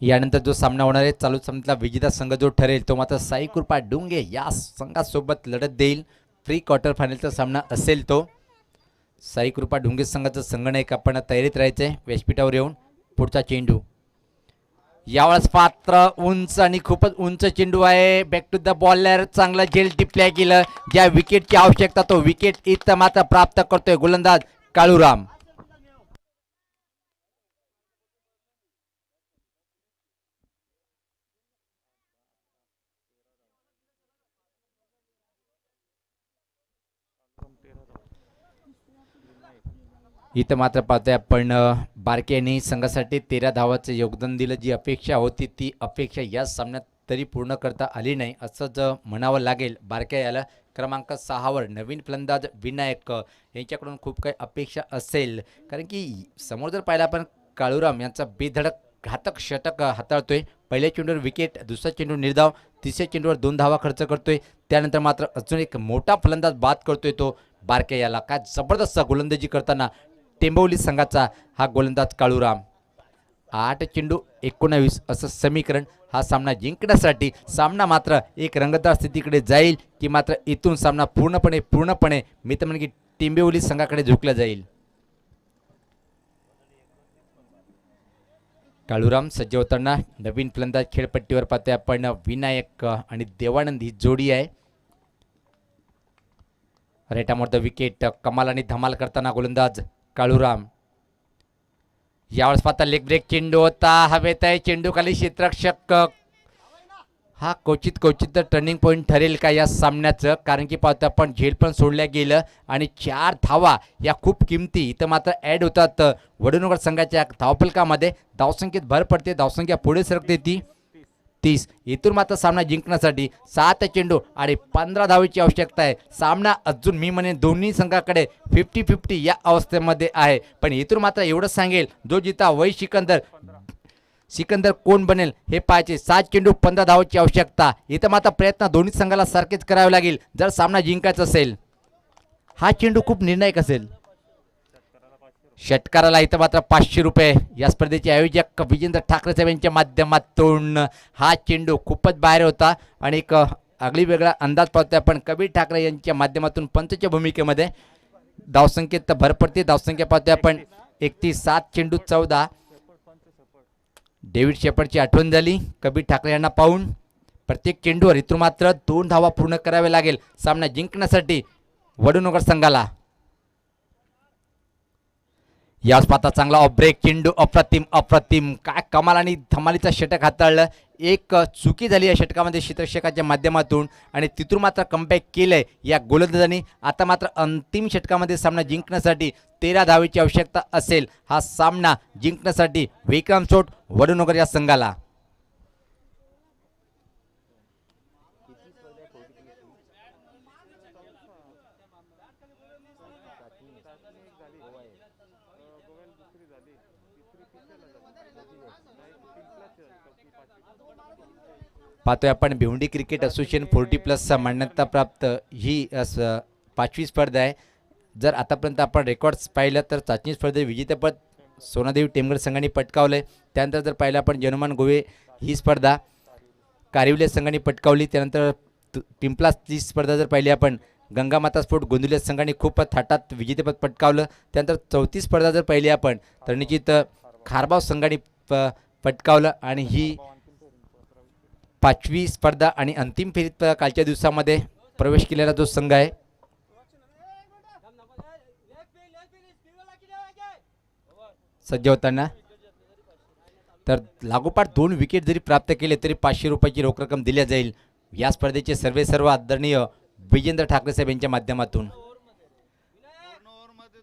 यानंतर जो सामना होणार आहे चालू सामन्यातला विजेता संघ जो ठरेल तो मात्र साई कृपा डुंगे या संघासोबत लढत देईल. प्री क्वार्टर फायनलचा सामना असेल तो. साई कृपा डुंगे संघाचं संगणक आपण तयारीत राहायचं आहे. व्यासपीठावर येऊन पुढचा चेंडू यावेळेस पात्र उंच आणि खूपच उंच चेंडू आहे. बॅक टू द बॉलर, चांगलं झेल टिपल्या गेलं. ज्या विकेटची आवश्यकता तो विकेट इथं मात्र प्राप्त करतोय गोलंदाज काळूराम. इथं मात्र पाहतोय आपण बारके यांनी संघासाठी 13 धावाचं योगदान दिलं. जी अपेक्षा होती ती अपेक्षा या सामन्यात तरी पूर्ण करता आली नाही असंच म्हणावं लागेल. बारक्या याला क्रमांक 6वर नवीन फलंदाज विनायक यांच्याकडून खूप काही अपेक्षा असेल, कारण की समोर जर पाहिलं आपण काळूराम यांचा बेधडक घातक षटक हाताळतोय. पहिल्या चेंडूवर विकेट, दुसऱ्या चेंडूवर निर्धाव, तिसऱ्या चेंडूवर 2 धावा खर्च करतोय. त्यानंतर मात्र अजून एक मोठा फलंदाज बाद करतोय तो बारके याला. काय जबरदस्त गोलंदाजी करताना टेंबवली संघाचा हा गोलंदाज काळूराम. 8 चेंडू 19 असं समीकरण. हा सामना जिंकण्यासाठी सामना मात्र एक रंगतदार स्थितीकडे जाईल की मात्र इथून सामना पूर्णपणे मी तर म्हणेन की टेंबवली संघाकडे झुकला जाईल. काळूराम सज्ज होताना नवीन फलंदाज खेळपट्टीवर पाहतोय आपण विनायक आणि देवानंद ही जोडी आहे. रेटामोर द विकेट, कमाल आणि धमाल करताना गोलंदाज काळूराम. यावेळेस पाहता लेग ब्रेक चेंडू होता, हवेत आहे चेंडू खाली क्षेत्ररक्षक. हा क्वचित तर टर्निंग पॉईंट ठरेल का या सामन्याचं, कारण की पाहतो आपण झेल पण सोडल्या गेलं आणि 4 धावा या खूप किमती इथं मात्र ॲड होतात. वडूनगर संघाच्या धावफलकामध्ये धावसंख्येत भर पडते, धावसंख्या पुढे सरकते ती 30. इथून मात्र सामना जिंकण्यासाठी 7 चेंडू आणि 15 धावेची आवश्यकता आहे. सामना अजून मी म्हणेन दोन्ही संघाकडे 50-50 या अवस्थेमध्ये आहे, पण इथून मात्र एवढंच सांगेल जो जिता वही सिकंदर कोण बनेल हे पाहायचे. 7 चेंडू 15 धावाची आवश्यकता. इथं मात्र प्रयत्न दोन्ही संघाला सारखेच करावे लागेल जर सामना जिंकायचा असेल. हा चेंडू खूप निर्णायक असेल. षटकाराला इथं मात्र 500 रुपये. या स्पर्धेचे आयोजक विजेंद्र ठाकरे साहेब यांच्या माध्यमातून. हा चेंडू खूपच बाहेर होता आणि एक आगळी वेगळा अंदाज पाहतोय आपण कबीर ठाकरे यांच्या माध्यमातून पंचच्या भूमिकेमध्ये. धावसंख्येत भर पडते, धावसंख्या पाहतोय आपण 31. 7 चेंडू 14. डेव्हिड शेपर्डची आठवण झाली कबीर ठाकरे यांना पाहून. प्रत्येक चेंडूवर इथून मात्र 2 धावा पूर्ण करावे लागेल सामना जिंकण्यासाठी वडूनगर संघाला. याच पाहता चांगला ऑफ ब्रेक चेंडू, अप्रतिम काय कमाल आणि धमालीचा षटक हाताळलं. एक चुकी झाली या षटकामध्ये क्षेत्ररक्षकाच्या माध्यमातून आणि तिथून मात्र कमबॅक केलंय या गोलंदाजांनी. आता मात्र अंतिम षटकामध्ये सामना जिंकण्यासाठी 13 धावेची आवश्यकता असेल. हा सामना जिंकण्यासाठी विक्रम चोट वडूनगर या संघाला. पाहतोय आपण भिवंडी क्रिकेट असोसिएशन 40+ मान्यता प्राप्त ही 5वी स्पर्धा आहे. जर आतापर्यंत आपण रेकॉर्ड्स पाहिलं तर चाचणी स्पर्धेत विजेतेपद सोनादेवी टेमगड संघाने पटकावलं आहे. त्यानंतर जर पाहिलं आपण जनमान गोवे ही स्पर्धा कारिवले संघाने पटकावली. त्यानंतर टिंपलाची स्पर्धा जर पाहिली आपण गंगामाता स्पोर्ट गोंदिवले संघाने खूप थाटात विजेतेपद पटकावलं. त्यानंतर 4थी स्पर्धा जर पाहिली आपण तर निश्चित खारबाव संघाने पटकावलं आणि ही 5वी स्पर्धा आणि अंतिम फेरीत कालच्या दिवसामध्ये प्रवेश केलेला जो संघ आहे. सज्ज होताना तर लागोपाठ 2 विकेट जरी प्राप्त केले तरी 500 रुपयाची रोख रक्कम दिल्या जाईल. या स्पर्धेचे सर्व आदरणीय विजेंद्र ठाकरे साहेब यांच्या माध्यमातून.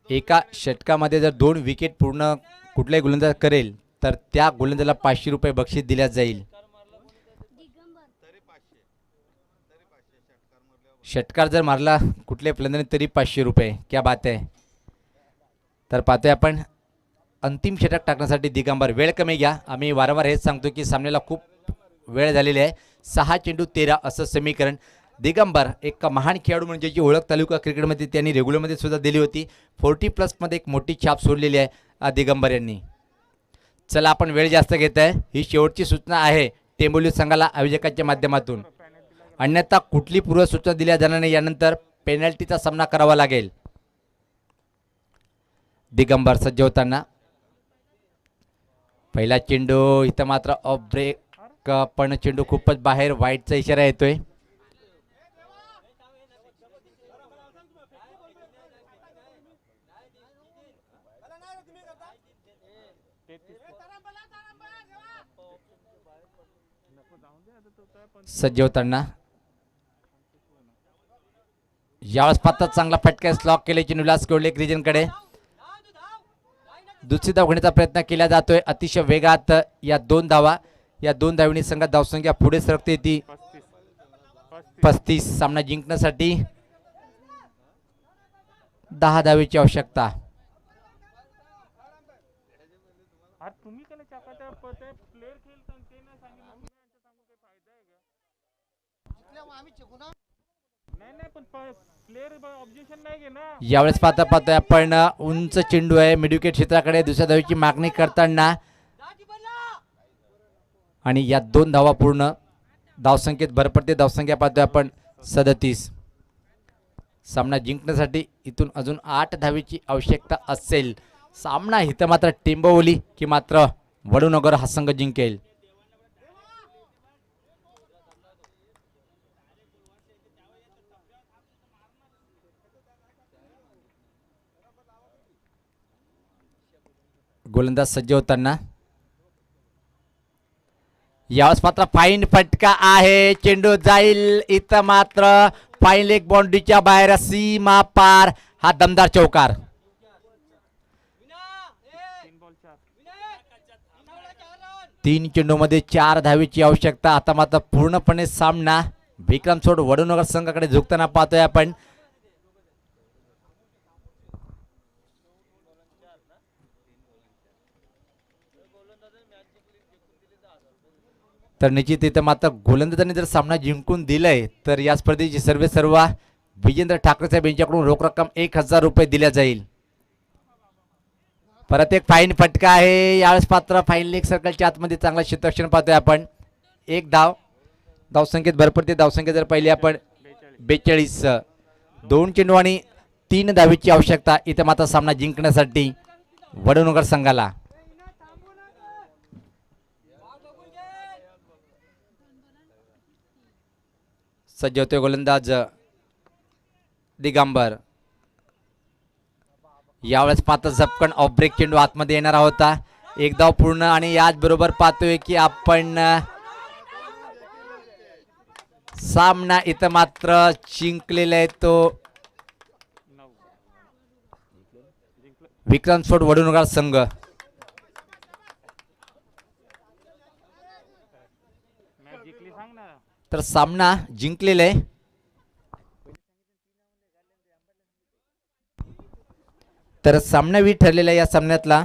एका षटकामध्ये जर 2 विकेट पूर्ण कुठलाही गोलंदाज करेल तर त्या गोलंदाजाला 500 रुपये बक्षीस दिल्या जाईल. षटकार जर मारला कुठल्याही फलंदाजाने तरी 500 रुपये. क्या बात आहे. तर पाहतोय आपण अंतिम षटक टाकण्यासाठी दिगंबर. वेळ कमी घ्या, आम्ही वारंवार हेच सांगतो की सामन्याला खूप वेळ झालेली आहे. 6 चेंडू 13 असं समीकरण. दिगंबर एक महान खेळाडू म्हणजे जी ओळख तालुका क्रिकेटमध्ये त्यांनी रेग्युलरमध्ये सुद्धा दिली होती. 40+ मध्ये एक मोठी छाप सोडलेली आहे दिगंबर यांनी. चला आपण वेळ जास्त घेत आहे, ही शेवटची सूचना आहे टेंबोली संघाला आयोजकांच्या माध्यमातून. अन्यथा कुठली पूर्वसूचना दिल्या जाणार नाही. यानंतर पेनल्टीचा सामना करावा लागेल. दिगंबर सज्ज होताना पहिला चेंडू इथं मात्र ऑफ ब्रेक, पण चेंडू खूपच बाहेर, वाईटचा इशारा येतोय. सज्ज होताना यावेळेस पात्र चांगला फटका स्लॉक केले चेंडूला स्कोरलेक रिजनकडे. दुसरी धाव घेण्याचा प्रयत्न केला जातोय अतिशय वेगात. या दोन धावांनी संघात धावसंख्या पुढे सरकते ती 35. सामना जिंकण्यासाठी 10 धावेची आवश्यकता. यावेळेस पाहतोय आपण उंच चेंडू आहे मिडविकेट क्षेत्राकडे. दुसऱ्या धावेची मागणी करताना आणि या 2 धावा पूर्ण धावसंख्येत भर पडते. धावसंख्या पाहतोय आपण 37. सामना जिंकण्यासाठी इथून अजून 8 धावेची आवश्यकता असेल. सामना इथं मात्र टेंबोली की मात्र वडूनगर हा संघ जिंकेल. गोलंदाज सज्ज होताना यावेळेस मात्र फाईन फटका आहे. चेंडू जाईल इथं मात्र फाईन लेग बाउंड्रीच्या बाहेर, सीमा पार. हा दमदार चौकार. तीन चेंडूमध्ये 4 धावेची आवश्यकता. आता मात्र पूर्णपणे सामना विक्रमसोड वडूनगर संघाकडे झुकताना पाहतोय आपण. तर निश्चित इथं मात्र गोलंदाजांनी जर सामना जिंकून दिलाय तर या स्पर्धेची सर्व विजेंद्र ठाकरे साहेब यांच्याकडून रोख रक्कम 1000 रुपये दिल्या जाईल. परत एक फाईन फटका आहे. यावेळेस पात्र फाईन लेग सर्कलच्या आतमध्ये चांगला क्षेत्ररक्षण पाहतोय आपण. 1 धाव. धावसंख्येत भर पडते. धावसंख्या जर पहिली आपण 42. 2 चेंडू आणि 3 धावेची आवश्यकता इथं मात्र सामना जिंकण्यासाठी वडूनगर संघाला. सज्ज होतोय गोलंदाज दिगंबर. यावेळेस पात्र झपकन ऑफ ब्रेक चेंडू आतमध्ये येणारा होता. 1 धाव पूर्ण आणि याच बरोबर पाहतोय की आपण सामना इथं मात्र जिंकलेला आहे तो विक्रमसोड वडूनगर संघ. तर सामना जिंकलेला आहे. तर सामनावीर ठरलेला या सामन्यातला